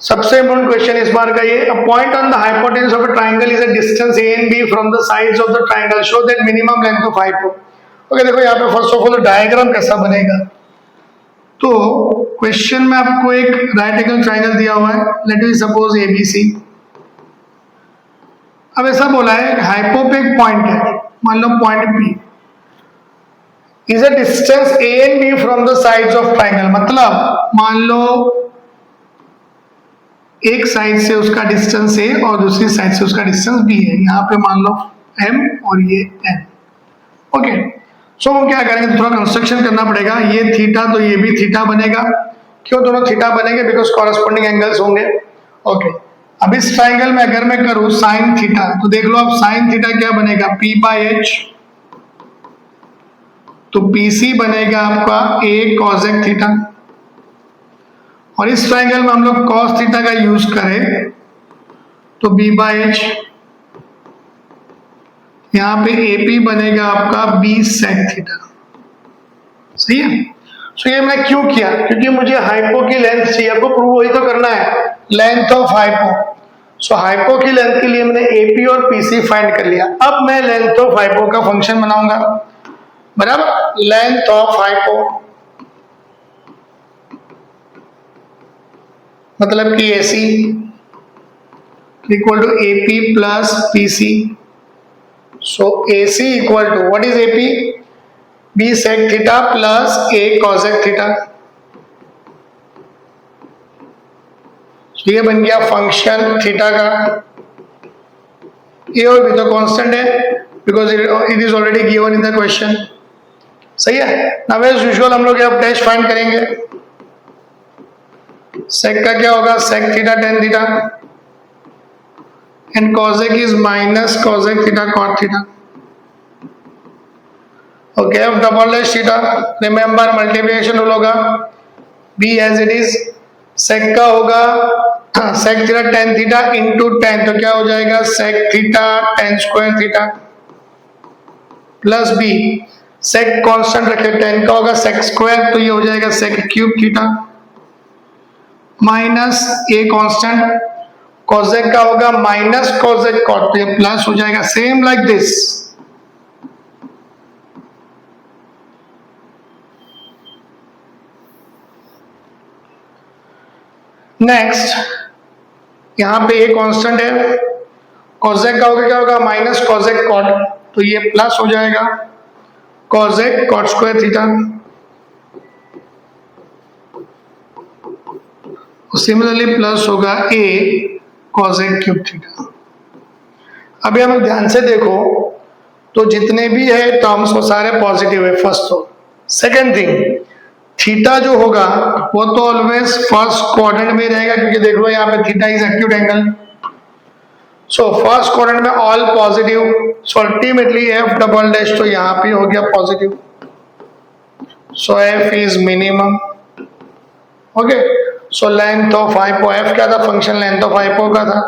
सबसे important question इस बार का ये, a point on the hypotenuse of a triangle is a distance A and B from the sides of the triangle, show that minimum length of hypo. Okay, देखो यहाँ पे first of all diagram कैसा बनेगा। तो question में आपको एक right angle triangle दिया हुआ है, लेट मी सपोज एबीसी। अब ऐसा बोला है हाइपो पे एक पॉइंट है, मान लो point B is a distance A and B from the sides of triangle, मतलब मान लो एक साइड से उसका डिस्टेंस ए और दूसरी साइड से उसका डिस्टेंस बी है, यहाँ पे मान लो एम और ये एन। ओके, सो हम क्या करेंगे, थोड़ा कंस्ट्रक्शन करना पड़ेगा। ये थीटा तो ये भी थीटा बनेगा, क्यों दोनों थीटा बनेंगे, बिकॉज कॉरेस्पॉन्डिंग एंगल्स होंगे। ओके, अब इस ट्राइंगल में अगर मैं करूं साइन थीटा, तो देख लो अब साइन थीटा क्या बनेगा, पी बाई एच, तो पीसी बनेगा आपका ए कॉसेक थीटा। और इस ट्राइंगल में हम लोग कॉस थीटा का यूज करें तो बी बाई एच, यहां पे एपी बनेगा आपका बी सेक थीटा। सही है। सो ये मैं क्यों किया, क्योंकि मुझे हाइपो की लेंथ चाहिए, आपको प्रूव वही तो करना है, length of hypo. So hypo की लेंथ के लिए मैंने एपी और पीसी फाइंड कर लिया। अब मैं लेंथ ऑफ हाइपो का फंक्शन बनाऊंगा, बराबर। लेंथ ऑफ हाइपो मतलब कि AC equal to AP plus PC. So AC equal to what is AP, b sec theta plus a cosec theta. ये बन गया फंक्शन थीटा का। ए और बी तो कांस्टेंट है, because it is already given in the question. सही है। Now as usual हम लोग अब डैश फाइंड करेंगे। सेक का क्या होगा, sec theta tan theta, and cosec is minus cosec theta cot theta. Okay, अब double dash theta, remember multiplication rule होगा, B as it is. Sec का होगा sec theta tan theta into tan, तो क्या हो जाएगा, sec theta tan square theta plus B, sec constant रखे, tan का होगा सेक स्क्वायर, तो ये हो जाएगा sec cube theta minus A constant, cosec का होगा माइनस कॉसेक कॉट, तो ये प्लस हो जाएगा, सेम लाइक दिस। नेक्स्ट, यहां पे ए कांस्टेंट है, कॉसेक का होगा क्या होगा, माइनस कॉसेक कॉट, तो ये प्लस हो जाएगा cosec cot square theta. Similarly plus होगा ए कॉसेक क्यूब थीटा। अभी हम ध्यान से देखो तो जितने भी है टर्म्स वो सारे पॉजिटिव है, फर्स्ट तो। सेकेंड थिंग, थीटा जो होगा वो तो ऑलवेज फर्स्ट क्वाड्रेंट में रहेगा, क्योंकि देख लो यहाँ पे theta is acute angle. So first quadrant में all positive, so ultimately F double dash तो यहाँ पे हो गया positive, so F is minimum. Okay, so length of hypo, F क्या था, फंक्शन लेंथ ऑफ हाइपो का था।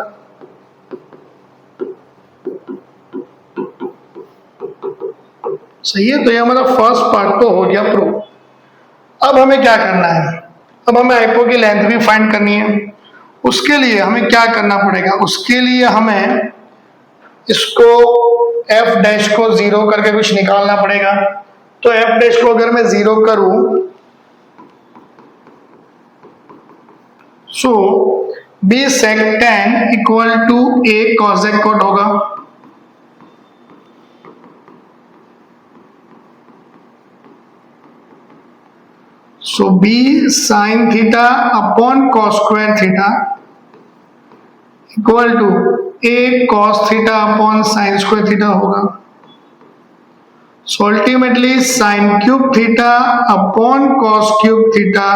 सही है, तो ये हमारा फर्स्ट पार्ट तो हो गया प्रूव। अब हमें क्या करना है, अब हमें हाइपो की लेंथ भी फाइंड करनी है। उसके लिए हमें क्या करना पड़ेगा, उसके लिए हमें इसको एफ डैश को जीरो करके कुछ निकालना पड़ेगा। तो एफ डैश को अगर मैं जीरो करूं, so B sec tan equal to A cosec cot होगा। So B sine theta upon cos square theta equal to A cos theta upon sine square theta होगा। So ultimately sine cube theta upon cos cube theta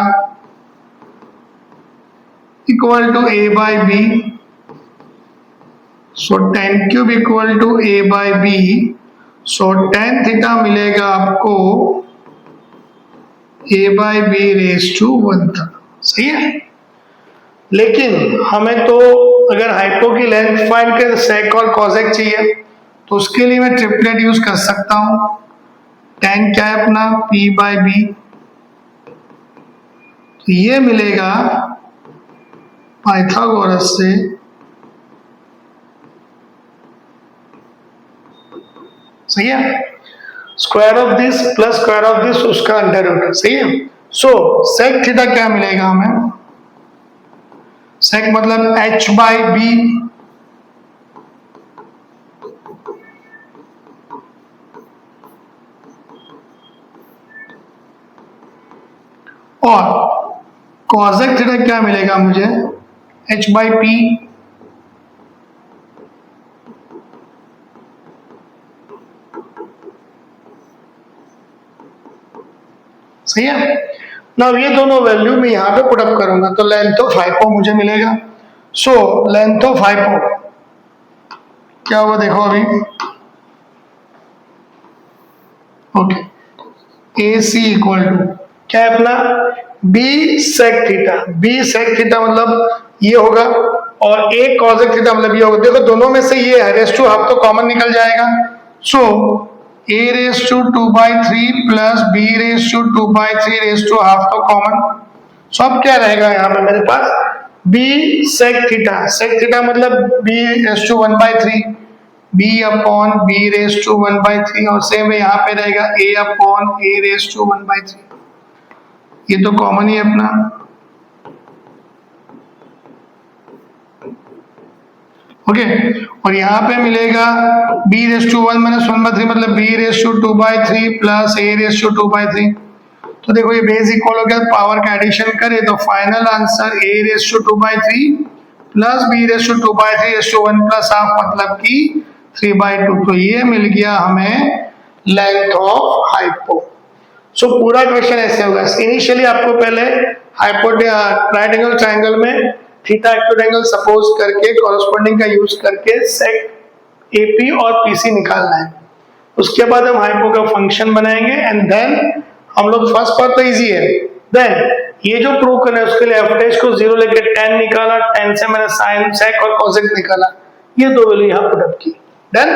equal to A by B. So tan cube equal to A by B, so tan theta मिलेगा आपको A by B raise to 1 तक। सही है। लेकिन हमें तो अगर हाइपो की लेंथ फाइंड कर सेक और कॉसेक चाहिए, तो उसके लिए मैं ट्रिपलेट यूज कर सकता हूं। टेन क्या है अपना, पी बाई बी, तो ये मिलेगा पाइथागोरस से सही है, square of this plus square of this उसका अंडर रूट, सही है। सो सेक थीटा क्या मिलेगा हमें, सेक मतलब h बाई बी और कॉसेक थीटा क्या मिलेगा मुझे, h बाई पी सही है ना। ये दोनों वैल्यू मैं यहां पे पुट अप करूंगा तो लेंथ ऑफ हाइपो मुझे मिलेगा। सो लेंथ ऑफ हाइपो क्या होगा देखो अभी, okay A C equal to क्या है अपना b sec theta, b sec theta मतलब ये होगा और ए कॉसेक थीटा मतलब ये होगा। देखो दोनों में से ये रेस टू हाफ तो कॉमन निकल जाएगा। So a raise to 2/3 plus b raise to 2/3 raise to half तो कॉमन। सो अब क्या रहेगा यहाँ पे मेरे पास b सेक थीटा मतलब b raise to 1/3 b upon b raise to 1/3 और सेम यहाँ पे रहेगा a upon a raise to 1/3, ये तो कॉमन ही है अपना। ओके और यहाँ पे मिलेगा b रेस टू 1 माइनस 1/3 मतलब b raise to 2/3 plus a raise to 2/3। तो देखो ये बेस इक्वल हो गया, पावर का एडिशन करें तो final answer a raise to 2/3 plus b raise to 2/3 raise to 1 plus half मतलब कि 3/2। तो ये मिल गया हमें लेंथ ऑफ हाइपो। सो पूरा क्वेश्चन ऐसे होगा, इनिशियली आपको पहले राइट एंगल ट्रायंगल में थीटा एक्यूट एंगल सपोज करके कॉरेस्पॉन्डिंग का यूज करके सेक एपी और पीसी निकालना है। उसके बाद हम हाइपो का फंक्शन बनाएंगे एंड देन हम लोग फर्स्ट पार्ट तो इजी है, देन ये जो प्रूव करना है उसके लिए एफ डैश को 0 लेके tan निकाला, tan से मैंने साइन सेक और कोसेक निकाला, ये दो वैल्यू यहाँ पुट अप की, डन।